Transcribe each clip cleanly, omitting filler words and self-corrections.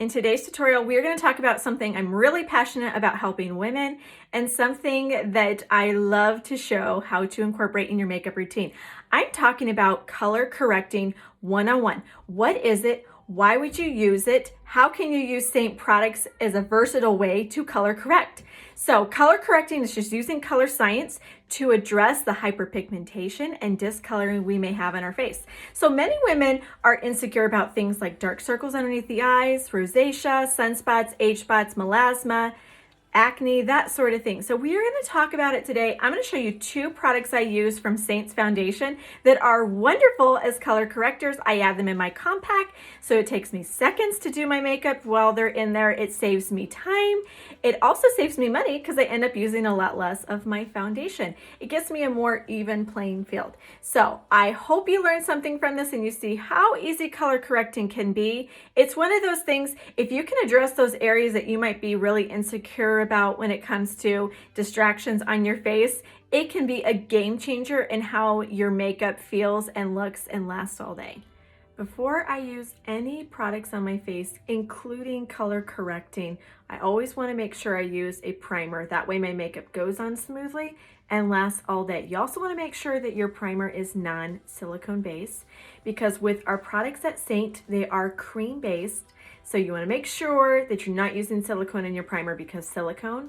In today's tutorial, we're going to talk about something I'm really passionate about helping women and something that I love to show how to incorporate in your makeup routine. I'm talking about color correcting 101. What is it? Why would you use it? How can you use SEINT products as a versatile way to color correct? So color correcting is just using color science to address the hyperpigmentation and discoloring we may have on our face. So many women are insecure about things like dark circles underneath the eyes, rosacea, sunspots, age spots, melasma, acne, that sort of thing. So we are going to talk about it today. I'm going to show you two products I use from SEINT's foundation that are wonderful as color correctors. I add them in my compact, so it takes me seconds to do my makeup while they're in there. It saves me time. It also saves me money because I end up using a lot less of my foundation. It gives me a more even playing field. So I hope you learned something from this and you see how easy color correcting can be. It's one of those things, if you can address those areas that you might be really insecure about when it comes to distractions on your face, it can be a game changer in how your makeup feels and looks and lasts all day. Before I use any products on my face, including color correcting, I always want to make sure I use a primer. That way my makeup goes on smoothly and lasts all day. You also want to make sure that your primer is non-silicone based, because with our products at SEINT, they are cream based. So you want to make sure that you're not using silicone in your primer, because silicone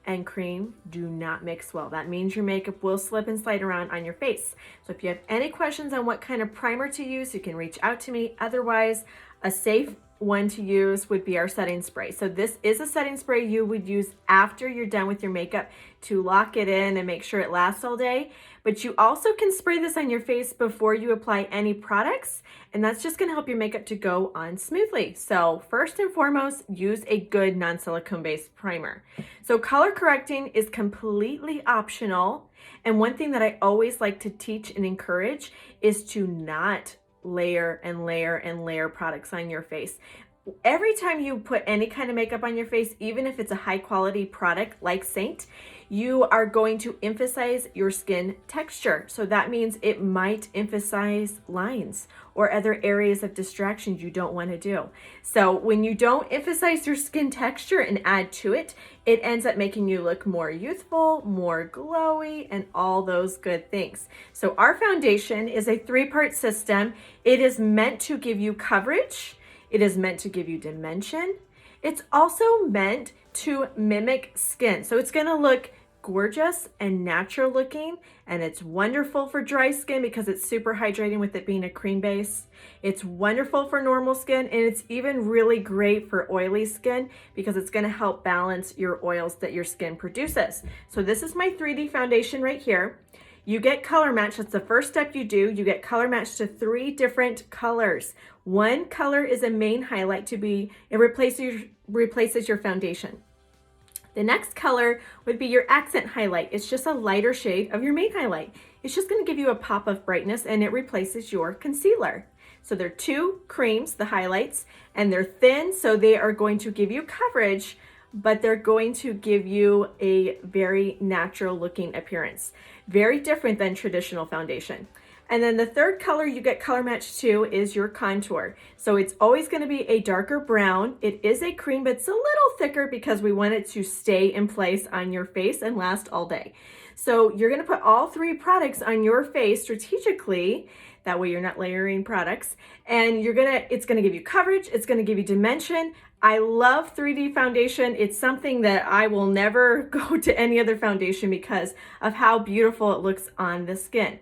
and cream do not mix well. That means your makeup will slip and slide around on your face. So if you have any questions on what kind of primer to use, you can reach out to me. Otherwise, a safe one to use would be our setting spray. So this is a setting spray you would use after you're done with your makeup to lock it in and make sure it lasts all day. But you also can spray this on your face before you apply any products, and that's just going to help your makeup to go on smoothly. So first and foremost, use a good non-silicone based primer. So color correcting is completely optional, and one thing that I always like to teach and encourage is to not layer and layer and layer products on your face. Every time you put any kind of makeup on your face, even if it's a high quality product like SEINT, you are going to emphasize your skin texture. So that means it might emphasize lines or other areas of distractions you don't want to do. So when you don't emphasize your skin texture and add to it, it ends up making you look more youthful, more glowy, and all those good things. So our foundation is a 3-part system. It is meant to give you coverage. It is meant to give you dimension. It's also meant to mimic skin. So it's going to look gorgeous and natural looking, and it's wonderful for dry skin because it's super hydrating with it being a cream base. It's wonderful for normal skin, and it's even really great for oily skin because it's going to help balance your oils that your skin produces. So this is my 3D foundation right here. You get color match. That's the first step you do. You get color match to 3 different colors. One color is a main highlight to be, it replaces your foundation. The next color would be your accent highlight. It's just a lighter shade of your main highlight. It's just going to give you a pop of brightness, and it replaces your concealer. So they're 2 creams, the highlights, and they're thin, so they are going to give you coverage, but they're going to give you a very natural looking appearance. Very different than traditional foundation. And then the third color you get color matched to is your contour. So it's always going to be a darker brown. It is a cream, but it's a little thicker because we want it to stay in place on your face and last all day. So you're going to put all 3 products on your face strategically. That way you're not layering products, and it's going to give you coverage. It's going to give you dimension. I love 3D foundation. It's something that I will never go to any other foundation because of how beautiful it looks on the skin.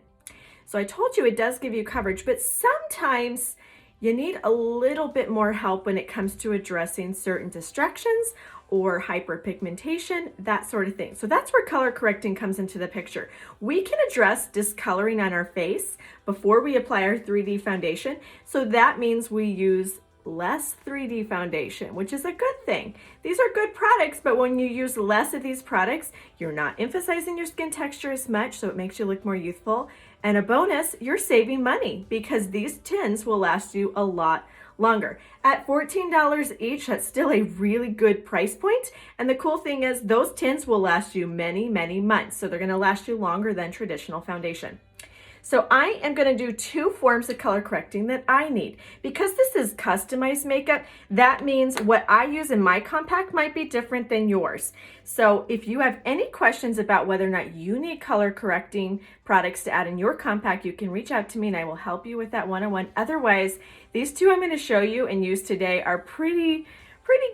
So I told you it does give you coverage, but sometimes you need a little bit more help when it comes to addressing certain distractions or hyperpigmentation, that sort of thing. So that's where color correcting comes into the picture. We can address discoloring on our face before we apply our 3D foundation. So that means we use less 3D foundation, which is a good thing. These are good products, but when you use less of these products, you're not emphasizing your skin texture as much, so it makes you look more youthful. And a bonus, you're saving money because these tins will last you a lot longer. At $14 each, that's still a really good price point. And the cool thing is those tins will last you many, many months. So they're going to last you longer than traditional foundation. So I am going to do 2 forms of color correcting that I need. Because this is customized makeup, that means what I use in my compact might be different than yours. So if you have any questions about whether or not you need color correcting products to add in your compact, you can reach out to me and I will help you with that one-on-one. Otherwise, these 2 I'm going to show you and use today are pretty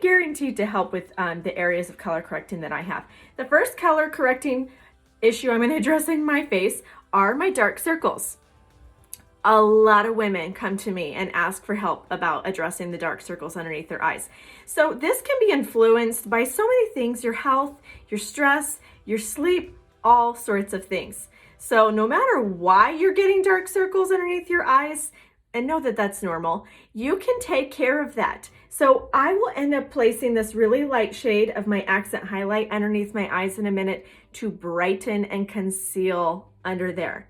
guaranteed to help with the areas of color correcting that I have. The first color correcting issue I'm going to address in my face are my dark circles. A lot of women come to me and ask for help about addressing the dark circles underneath their eyes. So this can be influenced by so many things: your health, your stress, your sleep, all sorts of things. So no matter why you're getting dark circles underneath your eyes, and know that that's normal, you can take care of that. So I will end up placing this really light shade of my accent highlight underneath my eyes in a minute to brighten and conceal under there.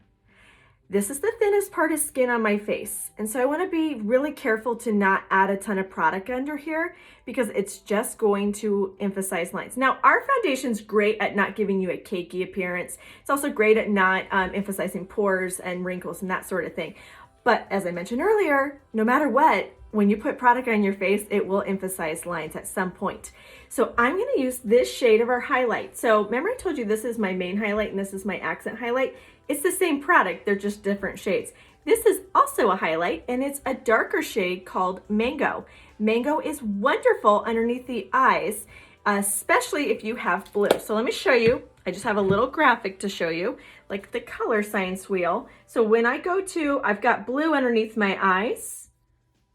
This is the thinnest part of skin on my face. And so I want to be really careful to not add a ton of product under here because it's just going to emphasize lines. Now, our foundation's great at not giving you a cakey appearance. It's also great at not emphasizing pores and wrinkles and that sort of thing. But as I mentioned earlier, no matter what, when you put product on your face, it will emphasize lines at some point. So I'm going to use this shade of our highlight. So remember I told you this is my main highlight and this is my accent highlight? It's the same product, they're just different shades. This is also a highlight and it's a darker shade called Mango. Mango is wonderful underneath the eyes, especially if you have blue. So let me show you. I just have a little graphic to show you, like the color science wheel. So when I go to, I've got blue underneath my eyes.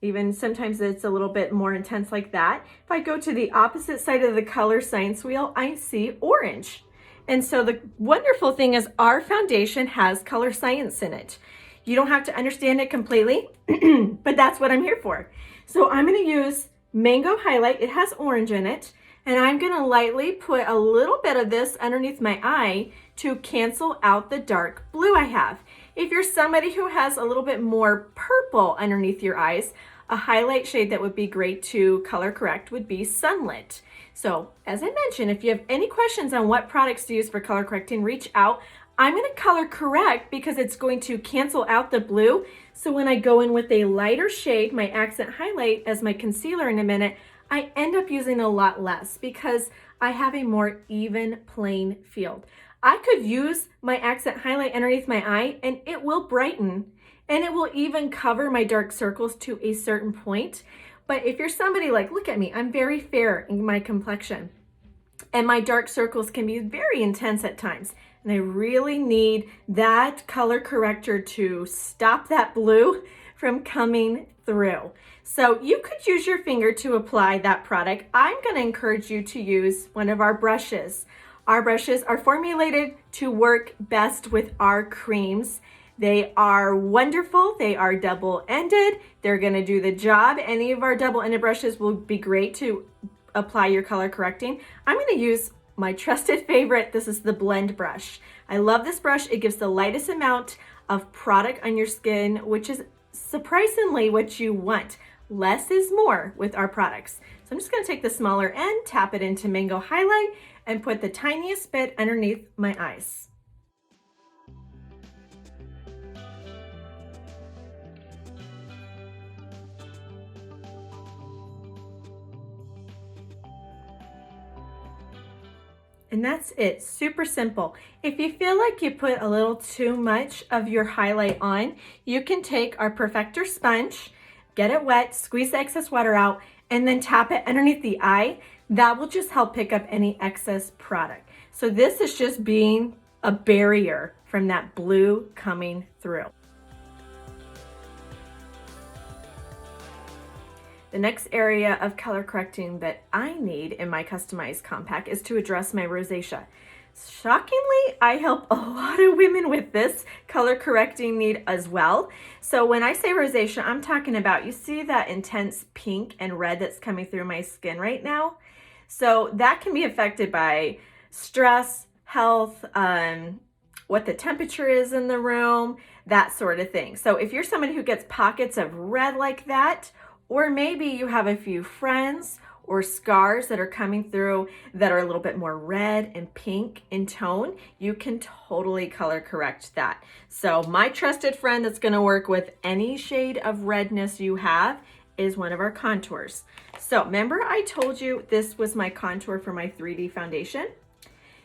Even sometimes it's a little bit more intense like that. If I go to the opposite side of the color science wheel, I see orange. And so the wonderful thing is our foundation has color science in it. You don't have to understand it completely, but that's what I'm here for. So I'm going to use Mango Highlight. It has orange in it. And I'm going to lightly put a little bit of this underneath my eye to cancel out the dark blue I have. If you're somebody who has a little bit more purple underneath your eyes, a highlight shade that would be great to color correct would be Sunlit. So as I mentioned, if you have any questions on what products to use for color correcting, reach out. I'm going to color correct because it's going to cancel out the blue. So when I go in with a lighter shade, my accent highlight as my concealer in a minute, I end up using a lot less because I have a more even plain field. I could use my accent highlight underneath my eye and it will brighten and it will even cover my dark circles to a certain point. But if you're somebody like, look at me, I'm very fair in my complexion and my dark circles can be very intense at times. And I really need that color corrector to stop that blue from coming through. So you could use your finger to apply that product. I'm going to encourage you to use one of our brushes. Our brushes are formulated to work best with our creams. They are wonderful. They are double-ended. They're going to do the job. Any of our double-ended brushes will be great to apply your color correcting. I'm going to use my trusted favorite. This is the Blend Brush. I love this brush. It gives the lightest amount of product on your skin, which is surprisingly what you want. Less is more with our products. So I'm just going to take the smaller end, tap it into Mango Highlight, and put the tiniest bit underneath my eyes. And that's it, super simple. If you feel like you put a little too much of your highlight on, you can take our Perfector sponge, get it wet, squeeze the excess water out, and then tap it underneath the eye. That will just help pick up any excess product. So this is just being a barrier from that blue coming through. The next area of color correcting that I need in my customized compact is to address my rosacea. Shockingly, I help a lot of women with this color correcting need as well. So when I say rosacea, I'm talking about, you see that intense pink and red that's coming through my skin right now? So that can be affected by stress, health, what the temperature is in the room, that sort of thing. So if you're somebody who gets pockets of red like that, or maybe you have a few friends or scars that are coming through that are a little bit more red and pink in tone, you can totally color correct that. So my trusted friend that's going to work with any shade of redness you have is one of our contours. So remember I told you this was my contour for my 3D foundation?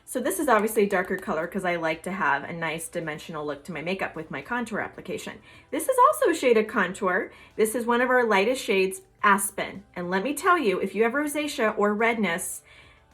So this is obviously a darker color because I like to have a nice dimensional look to my makeup with my contour application. This is also a shade of contour. This is one of our lightest shades, Aspen. And let me tell you, if you have rosacea or redness,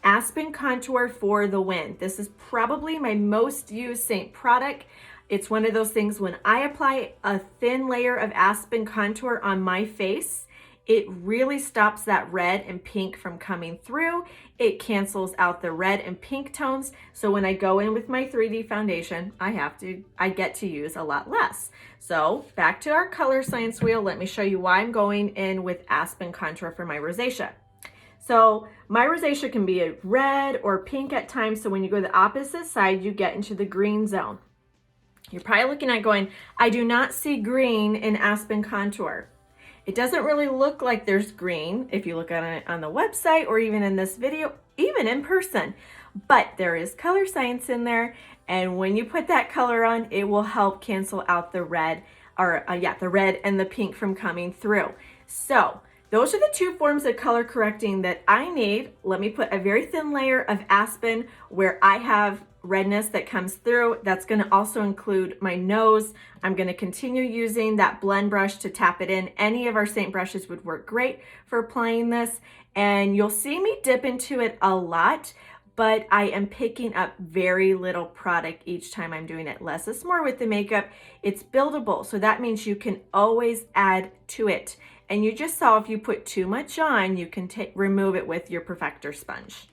Aspen contour for the win. This is probably my most used Saint product. It's one of those things when I apply a thin layer of Aspen contour on my face, it really stops that red and pink from coming through. It cancels out the red and pink tones. So when I go in with my 3D foundation, I get to use a lot less. So back to our color science wheel. Let me show you why I'm going in with Aspen contour for my rosacea. So my rosacea can be a red or pink at times. So when you go to the opposite side, you get into the green zone. You're probably looking at going, I do not see green in Aspen contour. It doesn't really look like there's green if you look at it on the website or even in this video, even in person, but there is color science in there. And when you put that color on, it will help cancel out the red the red and the pink from coming through. So those are the two forms of color correcting that I need. Let me put a very thin layer of Aspen where I have redness that comes through. That's going to also include my nose. I'm going to continue using that blend brush to tap it in. Any of our Saint brushes would work great for applying this. And you'll see me dip into it a lot, but I am picking up very little product each time I'm doing it. Less is more with the makeup. It's buildable. So that means you can always add to it. And you just saw if you put too much on, you can remove it with your Perfector sponge.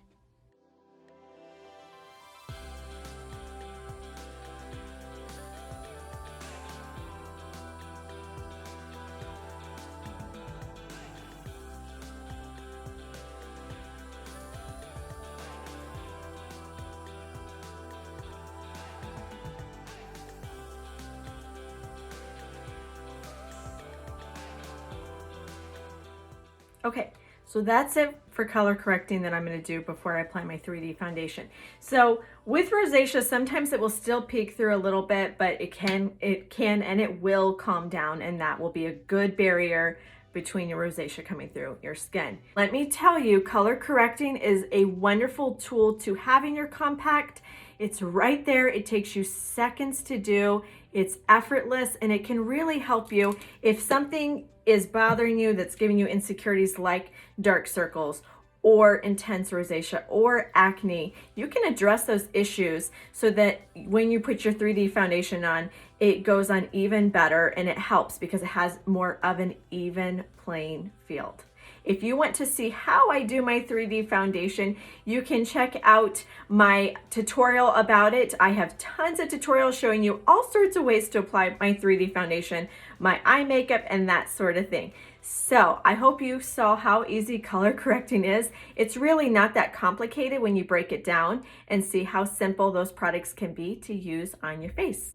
Okay, so that's it for color correcting that I'm going to do before I apply my 3D foundation. So with rosacea, sometimes it will still peek through a little bit, but it can and it will calm down, and that will be a good barrier between your rosacea coming through your skin. Let me tell you, color correcting is a wonderful tool to have in your compact. It's right there. It takes you seconds to do. It's effortless, and it can really help you if something is bothering you that's giving you insecurities like dark circles or intense rosacea or acne. You can address those issues so that when you put your 3D foundation on, it goes on even better, and it helps because it has more of an even playing field. If you want to see how I do my 3D foundation, you can check out my tutorial about it. I have tons of tutorials showing you all sorts of ways to apply my 3D foundation, my eye makeup, and that sort of thing. So I hope you saw how easy color correcting is. It's really not that complicated when you break it down and see how simple those products can be to use on your face.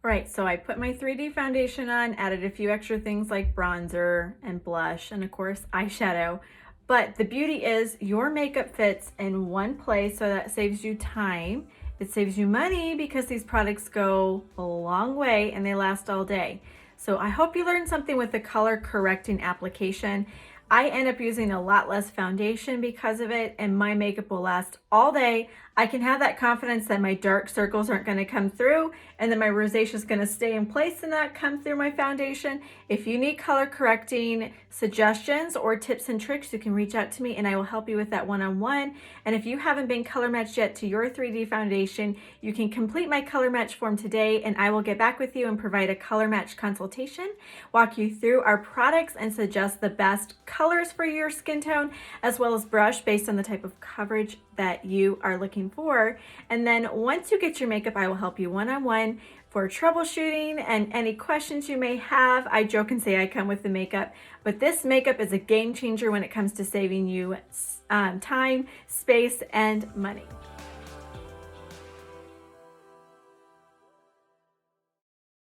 Right, so I put my 3D foundation on, added a few extra things like bronzer and blush, and of course eyeshadow. But the beauty is your makeup fits in one place, so that saves you time. It saves you money because these products go a long way and they last all day. So I hope you learned something with the color correcting application. I end up using a lot less foundation because of it, and my makeup will last all day. I can have that confidence that my dark circles aren't going to come through, and that my rosacea is going to stay in place and not come through my foundation. If you need color correcting suggestions or tips and tricks, you can reach out to me and I will help you with that one-on-one. And if you haven't been color matched yet to your 3D foundation, you can complete my color match form today, and I will get back with you and provide a color match consultation, walk you through our products, and suggest the best colors for your skin tone, as well as brush based on the type of coverage that you are looking for. And then once you get your makeup, I will help you one-on-one for troubleshooting and any questions you may have. I joke and say I come with the makeup, but this makeup is a game changer when it comes to saving you time, space, and money.